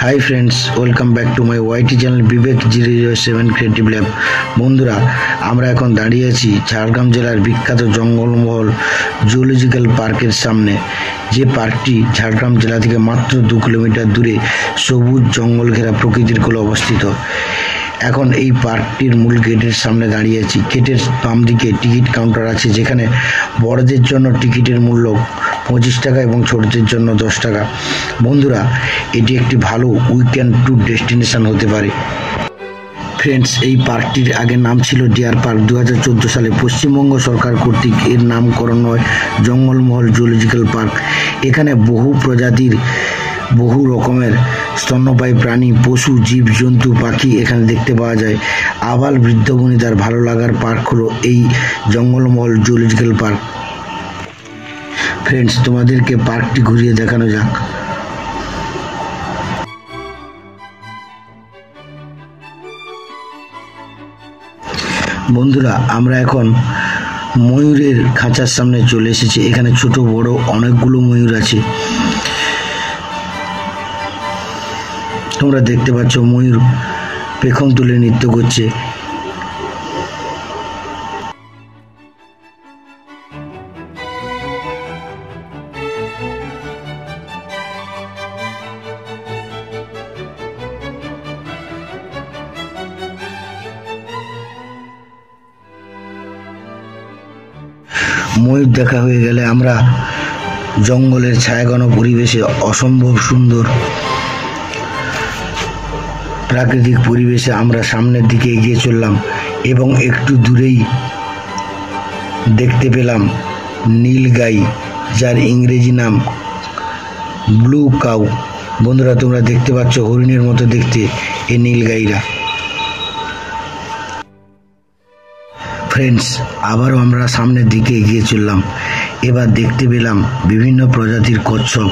High friends, welcome back to my YT channel Vivek 007 creative lab. বন্ধুরা, আমরা এখন দাঁড়িয়ে আছি ঝাড়গ্রাম জেলার বিখ্যাত জঙ্গলমহল জুলজিক্যাল পার্কের সামনে। যে পার্কটি ঝাড়গ্রাম জেলা থেকে মাত্র 2 কিলোমিটার দূরে সবুজ জঙ্গল ঘেরা প্রকৃতির কোলে অবস্থিত। এখন এই পার্কটির মূল গেটের সামনে দাঁড়িয়ে আছি। গেটের বাম দিকে টিকিট কাউন্টার আছে, যেখানে বড়দের জন্য টিকিটের মূল্য 25 টাকা এবং ছোটদের জন্য 10 টাকা। বন্ধুরা, এটি একটি ভালো উইকেন্ড ট্যুর ডেস্টিনেশন হতে পারে। ফ্রেন্ডস, এই পার্কটির আগের নাম ছিল ডিয়ার পার্ক। 2014 সালে পশ্চিমবঙ্গ সরকার কর্তৃক এর নামকরণ হয় জঙ্গলমহল জুলজিক্যাল পার্ক। এখানে বহু প্রজাতির বহু রকমের স্তন্যপায়ী প্রাণী, পশু, জীব জন্তু, পাখি এখানে দেখতে পাওয়া যায়। আবাল বৃদ্ধ বনিতার ভালো লাগার পার্ক হলো এই জঙ্গলমহল জুলজিক্যাল পার্ক। ফ্রেন্ডস, তোমাদেরকে পার্কটি ঘুরিয়ে দেখানো যাক। বন্ধুরা, আমরা এখন ময়ূরের খাঁচার সামনে চলে এসেছি। এখানে ছোট বড় অনেকগুলো ময়ূর আছে। তোমরা দেখতে পাচ্ছ ময়ূর পেখম তুলে নৃত্য করছে। ময়ূর দেখা হয়ে গেলে আমরা জঙ্গলের ছায়াঘন পরিবেশে অসম্ভব সুন্দর প্রাকৃতিক পরিবেশে আমরা সামনের দিকে এগিয়ে চললাম এবং একটু দূরেই দেখতে পেলাম নীলগাই, যার ইংরেজি নাম ব্লু কাউ। বন্ধুরা, তোমরা দেখতে পাচ্ছ হরিণের মতো দেখতে এই নীলগাইরা। ফ্রেন্ডস, আবারও আমরা সামনের দিকে এগিয়ে চললাম। এবার দেখতে পেলাম বিভিন্ন প্রজাতির কচ্ছপ।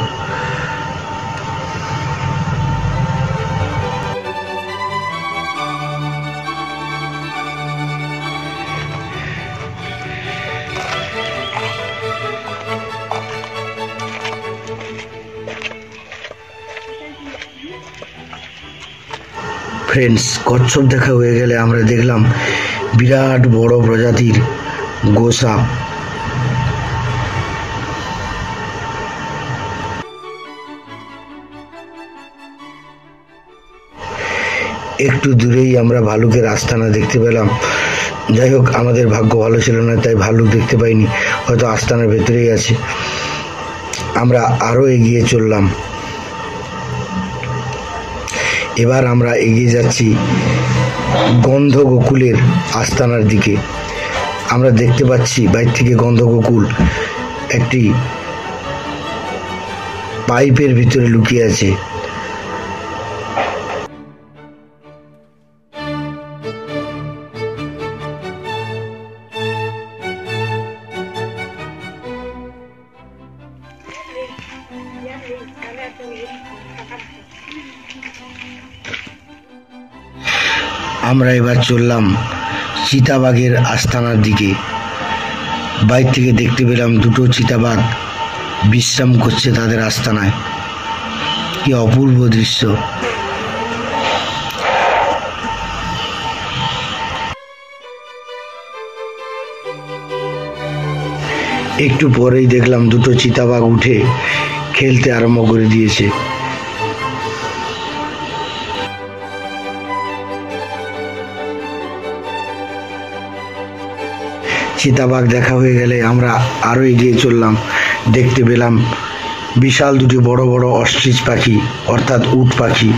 ফ্রেন্ডস, কচ্ছপ দেখা হয়ে গেলে আমরা দেখলাম বিরাট বড় প্রজাতির গোসাপ। একটু দূরেই আমরা ভালুকের আস্তানা দেখতে পেলাম। যাই হোক, আমাদের ভাগ্য ভালো ছিল না, তাই ভালুক দেখতে পাইনি, হয়তো আস্তানার ভেতরেই আছে। আমরা আরো এগিয়ে চললাম। এবার আমরা এগিয়ে যাচ্ছি গন্ধগোকুলের আস্তানার দিকে। আমরা দেখতে পাচ্ছি বাইরে থেকে গন্ধগোকুল একটি পাইপের ভিতরে লুকিয়ে আছে। আমরা এবার চললাম চিতাবাঘের আস্তানার দিকে। বাইরে থেকে দেখতে পেলাম দুটো চিতাবাঘ বিশ্রাম করছে তাদের আস্তানায়। কি অপূর্ব দৃশ্য! একটু পরেই দেখলাম দুটো চিতাবাঘ উঠে খেলতে আরম্ভ করে দিয়েছে। চিতাবাঘ দেখা হয়ে গেলে আমরা আরো এগিয়ে চললাম। দেখতে পেলাম বিশাল দুটি বড় বড় অস্ট্রিচ পাখি, অর্থাৎ উট পাখি।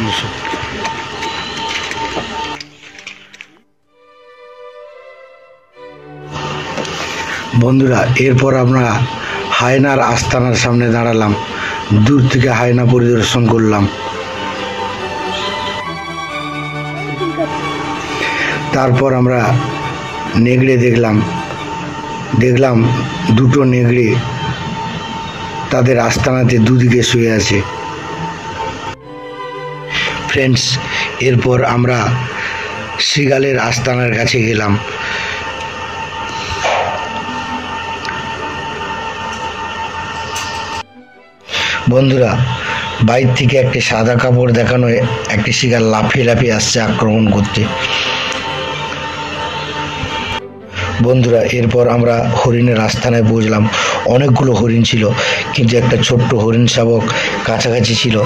বন্ধুরা, এরপর আমরা হায়নার আস্তানার সামনে দাঁড়ালাম। দূর থেকে হায়না পরিদর্শন করলাম। তারপর আমরা নেগড়ে দেখলাম দুটো নেগড়ে তাদের আস্তানাতে দুদিকে শুয়ে আছে। ফ্রেন্ডস, এরপর আমরা শৃগালের আস্তানার কাছে গেলাম। বন্ধুরা, বাইর থেকে একটি সাদা কাপড় দেখানো একটি শিকার লাফিয়ে লাফিয়ে আসছে আক্রমণ করতে। বন্ধুরা, এরপর আমরা হরিণের আস্তানায় পৌঁছলাম। অনেকগুলো হরিণ ছিল, কিন্তু একটা ছোট্ট হরিণ শাবক কাছাকাছি ছিল।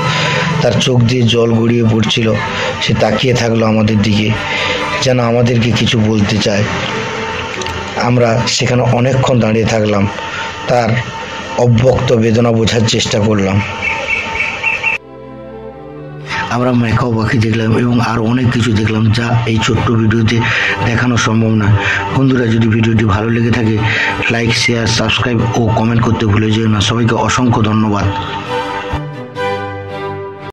তার চোখ দিয়ে জল গড়িয়ে পড়ছিল। সে তাকিয়ে থাকলো আমাদের দিকে, যেন আমাদেরকে কিছু বলতে চায়। আমরা সেখানে অনেকক্ষণ দাঁড়িয়ে থাকলাম, তার অব্যক্ত বেদনা বোঝার চেষ্টা করলাম। আমরা ম্যাকাও পাখি দেখলাম এবং আর অনেক কিছু দেখলাম, যা এই ছোট্ট ভিডিওতে দেখানো সম্ভব না। বন্ধুরা, যদি ভিডিওটি ভালো লেগে থাকে লাইক, শেয়ার, সাবস্ক্রাইব ও কমেন্ট করতে ভুলে যেও না। সবাইকে অসংখ্য ধন্যবাদ।